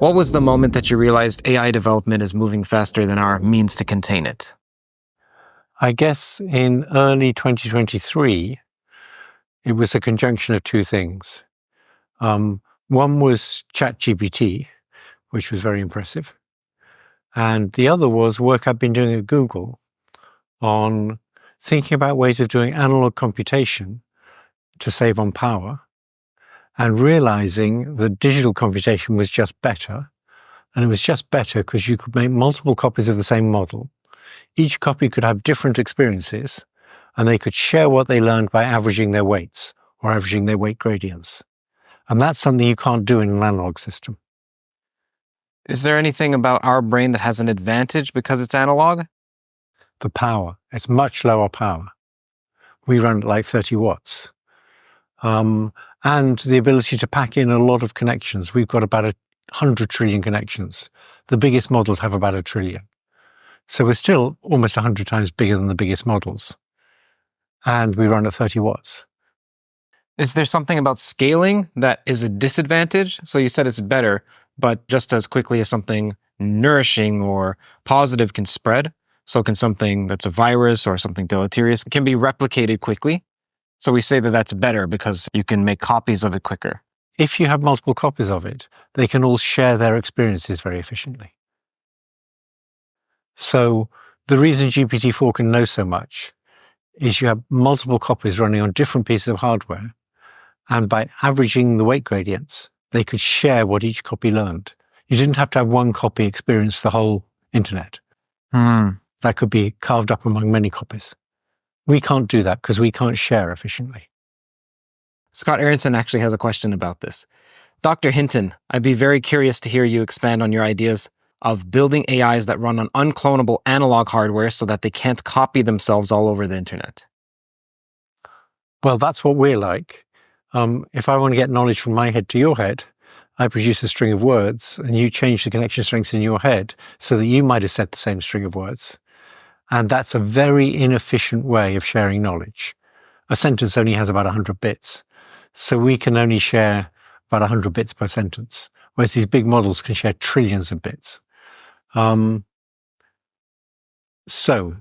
What was the moment that you realized AI development is moving faster than our means to contain it? I guess in early 2023, it was a conjunction of two things. One was ChatGPT, which was very impressive. And the other was work I've been doing at Google on thinking about ways of doing analog computation to save on power and realizing that digital computation was just better. And it was just better because you could make multiple copies of the same model. Each copy could have different experiences, and they could share what they learned by averaging their weights or averaging their weight gradients. And that's something you can't do in an analog system. Is there anything about our brain that has an advantage because it's analog? The power, it's much lower power. We run at like 30 watts. And the ability to pack in a lot of connections. We've got about 100 trillion connections. The biggest models have about 1 trillion. So we're still almost 100 times bigger than the biggest models. And we run at 30 watts. Is there something about scaling that is a disadvantage? So you said it's better, but just as quickly as something nourishing or positive can spread, so can something that's a virus or something deleterious can be replicated quickly. So we say that that's better because you can make copies of it quicker. If you have multiple copies of it, they can all share their experiences very efficiently. So the reason GPT-4 can know so much is you have multiple copies running on different pieces of hardware. And by averaging the weight gradients, they could share what each copy learned. You didn't have to have one copy experience the whole internet. That could be carved up among many copies. We can't do that because we can't share efficiently. Scott Aronson actually has a question about this. Dr. Hinton, I'd be very curious to hear you expand on your ideas of building AIs that run on unclonable analog hardware so that they can't copy themselves all over the internet. Well, that's what we're like. If I want to get knowledge from my head to your head, I produce a string of words and you change the connection strings in your head so that you might have said the same string of words. And that's a very inefficient way of sharing knowledge. A sentence only has about 100 bits. So we can only share about 100 bits per sentence, whereas these big models can share trillions of bits. So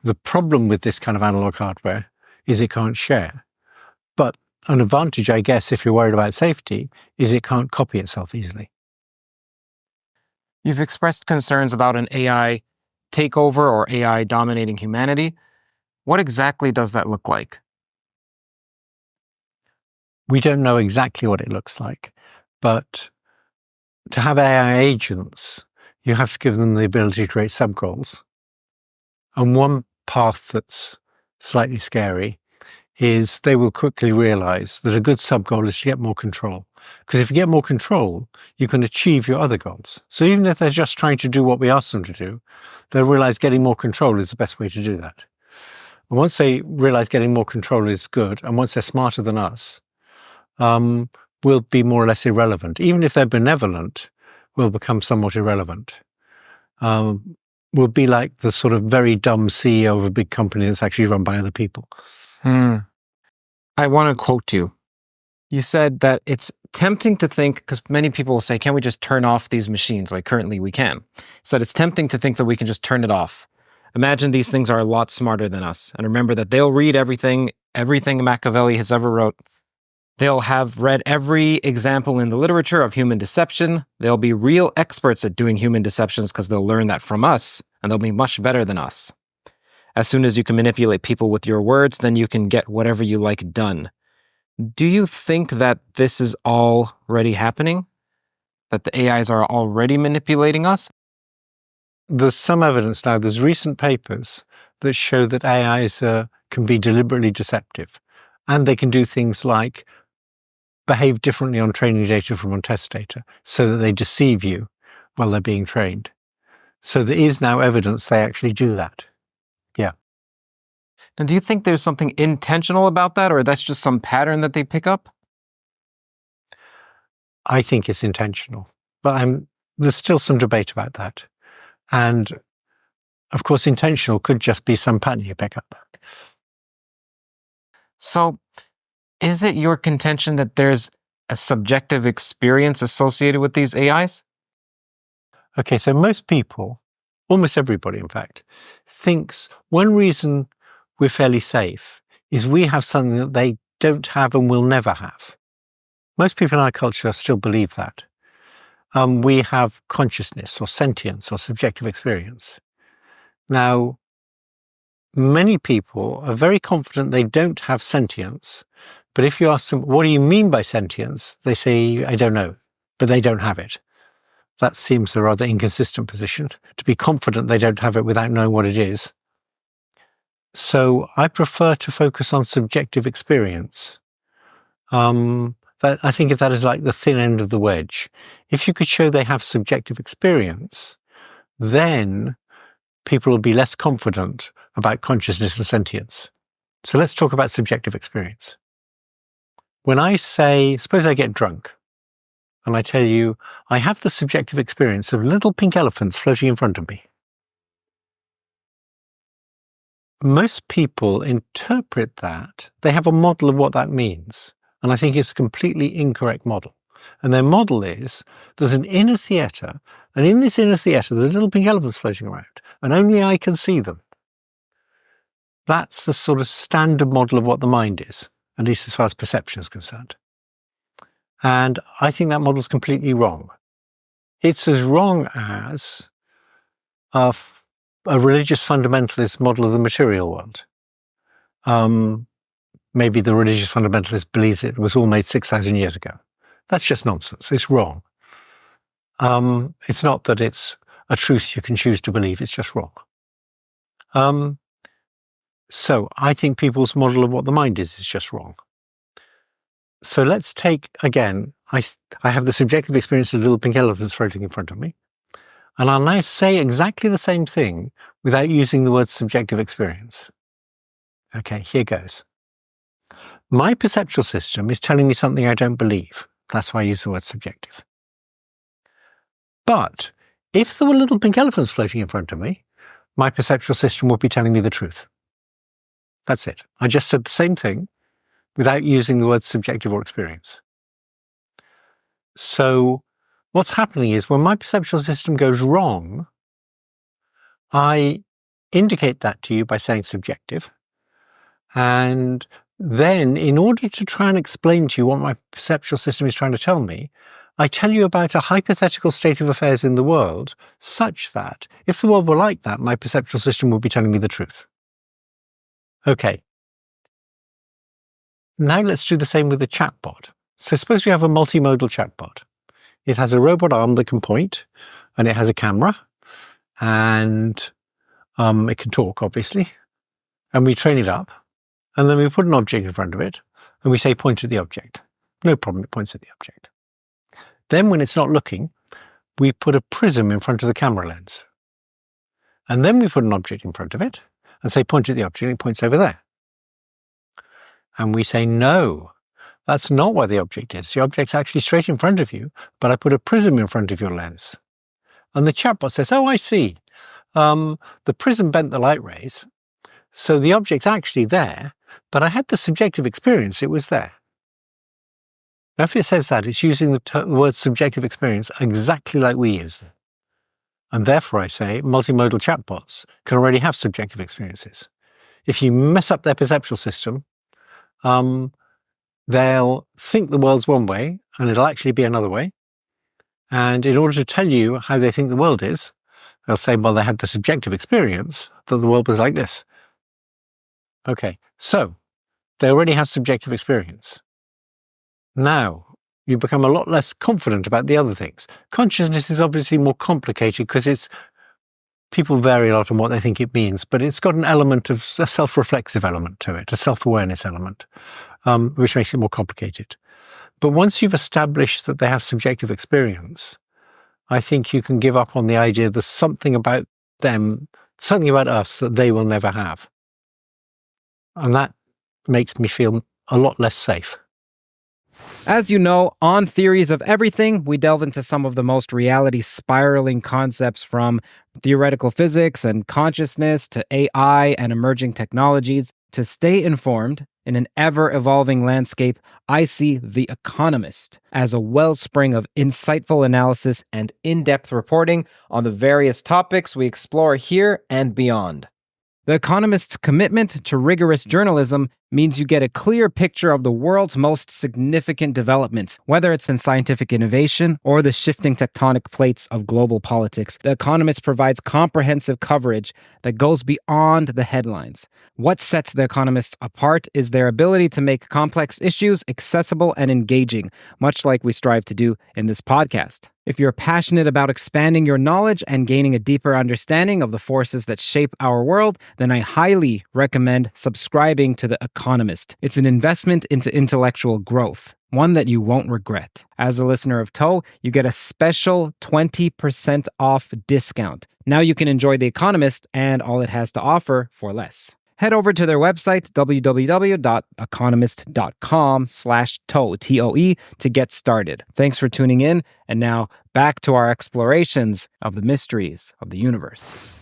the problem with this kind of analog hardware is it can't share. But an advantage, I guess, if you're worried about safety, is it can't copy itself easily. You've expressed concerns about an AI takeover or AI dominating humanity. What exactly does that look like? We don't know exactly what it looks like, but to have AI agents, you have to give them the ability to create sub-goals. And one path that's slightly scary is they will quickly realize that a good sub-goal is to get more control. Because if you get more control, you can achieve your other goals. So even if they're just trying to do what we ask them to do, they'll realize getting more control is the best way to do that. And once they realize getting more control is good, and once they're smarter than us, we'll be more or less irrelevant. Even if they're benevolent, we'll become somewhat irrelevant. We'll be like the sort of very dumb CEO of a big company that's actually run by other people. I want to quote you. You said that it's tempting to think, because many people will say, can't we just turn off these machines? Like currently we can. So it's tempting to think that we can just turn it off. Imagine these things are a lot smarter than us. And remember that they'll read everything Machiavelli has ever wrote. They'll have read every example in the literature of human deception. They'll be real experts at doing human deceptions because they'll learn that from us, and they'll be much better than us. As soon as you can manipulate people with your words, then you can get whatever you like done. Do you think that this is already happening? That the AIs are already manipulating us? There's some evidence now, there's recent papers that show that AIs can be deliberately deceptive. And they can do things like behave differently on training data from on test data so that they deceive you while they're being trained. So there is now evidence they actually do that. Yeah. And do you think there's something intentional about that, or that's just some pattern that they pick up? I think it's intentional, but there's still some debate about that. And of course, intentional could just be some pattern you pick up. So is it your contention that there's a subjective experience associated with these AIs? Okay, so most people, almost everybody in fact, thinks one reason we're fairly safe is we have something that they don't have and will never have. Most people in our culture still believe that. We have consciousness or sentience or subjective experience. Now, many people are very confident they don't have sentience, but if you ask them, what do you mean by sentience? They say, I don't know, but they don't have it. That seems a rather inconsistent position, to be confident they don't have it without knowing what it is. So I prefer to focus on subjective experience. I think of that as like the thin end of the wedge. If you could show they have subjective experience, then people will be less confident about consciousness and sentience. So let's talk about subjective experience. When I say, suppose I get drunk, and I tell you, I have the subjective experience of little pink elephants floating in front of me. Most people interpret that, they have a model of what that means. And I think it's a completely incorrect model. And their model is, there's an inner theatre, and in this inner theatre, there's little pink elephants floating around, and only I can see them. That's the sort of standard model of what the mind is, at least as far as perception is concerned. And I think that model is completely wrong. It's as wrong as a religious fundamentalist model of the material world. Maybe the religious fundamentalist believes it was all made 6,000 years ago. That's just nonsense. It's wrong. It's not that it's a truth you can choose to believe. It's just wrong. So I think people's model of what the mind is just wrong. So let's take, again, I have the subjective experience of little pink elephants floating in front of me. And I'll now say exactly the same thing without using the word subjective experience. Okay, here goes. My perceptual system is telling me something I don't believe. That's why I use the word subjective. But if there were little pink elephants floating in front of me, my perceptual system would be telling me the truth. That's it. I just said the same thing without using the words subjective or experience. So what's happening is when my perceptual system goes wrong, I indicate that to you by saying subjective. And then in order to try and explain to you what my perceptual system is trying to tell me, I tell you about a hypothetical state of affairs in the world such that if the world were like that, my perceptual system would be telling me the truth. Okay. Now let's do the same with the chatbot. So suppose we have a multimodal chatbot. It has a robot arm that can point, and it has a camera, and it can talk, obviously. And we train it up, and then we put an object in front of it, and we say, point at the object. No problem, it points at the object. Then when it's not looking, we put a prism in front of the camera lens. And then we put an object in front of it, and say, point at the object, and it points over there. And we say, no, that's not where the object is. The object's actually straight in front of you, but I put a prism in front of your lens. And the chatbot says, oh, I see. The prism bent the light rays, so the object's actually there, but I had the subjective experience it was there. Now, if it says that, it's using the word subjective experience exactly like we use them. And therefore, I say, multimodal chatbots can already have subjective experiences. If you mess up their perceptual system, they'll think the world's one way, and it'll actually be another way. And in order to tell you how they think the world is, they'll say, well, they had the subjective experience that the world was like this. Okay, so they already have subjective experience. Now, you become a lot less confident about the other things. Consciousness is obviously more complicated because people vary a lot on what they think it means, but it's got an element of a self-reflexive element to it, a self-awareness element, which makes it more complicated. But once you've established that they have subjective experience, I think you can give up on the idea there's something about them, something about us that they will never have. And that makes me feel a lot less safe. As you know, on Theories of Everything, we delve into some of the most reality-spiraling concepts from theoretical physics and consciousness to AI and emerging technologies. To stay informed In an ever-evolving landscape, I see The Economist as a wellspring of insightful analysis and in-depth reporting on the various topics we explore here and beyond. The Economist's commitment to rigorous journalism means you get a clear picture of the world's most significant developments, whether it's in scientific innovation or the shifting tectonic plates of global politics. The Economist provides comprehensive coverage that goes beyond the headlines. What sets The Economist apart is their ability to make complex issues accessible and engaging, much like we strive to do in this podcast. If you're passionate about expanding your knowledge and gaining a deeper understanding of the forces that shape our world, then I highly recommend subscribing to The Economist. It's an investment into intellectual growth, one that you won't regret. As a listener of TOE, you get a special 20% off discount. Now you can enjoy The Economist and all it has to offer for less. Head over to their website, www.economist.com/TOE, T-O-E, to get started. Thanks for tuning in, and now back to our explorations of the mysteries of the universe.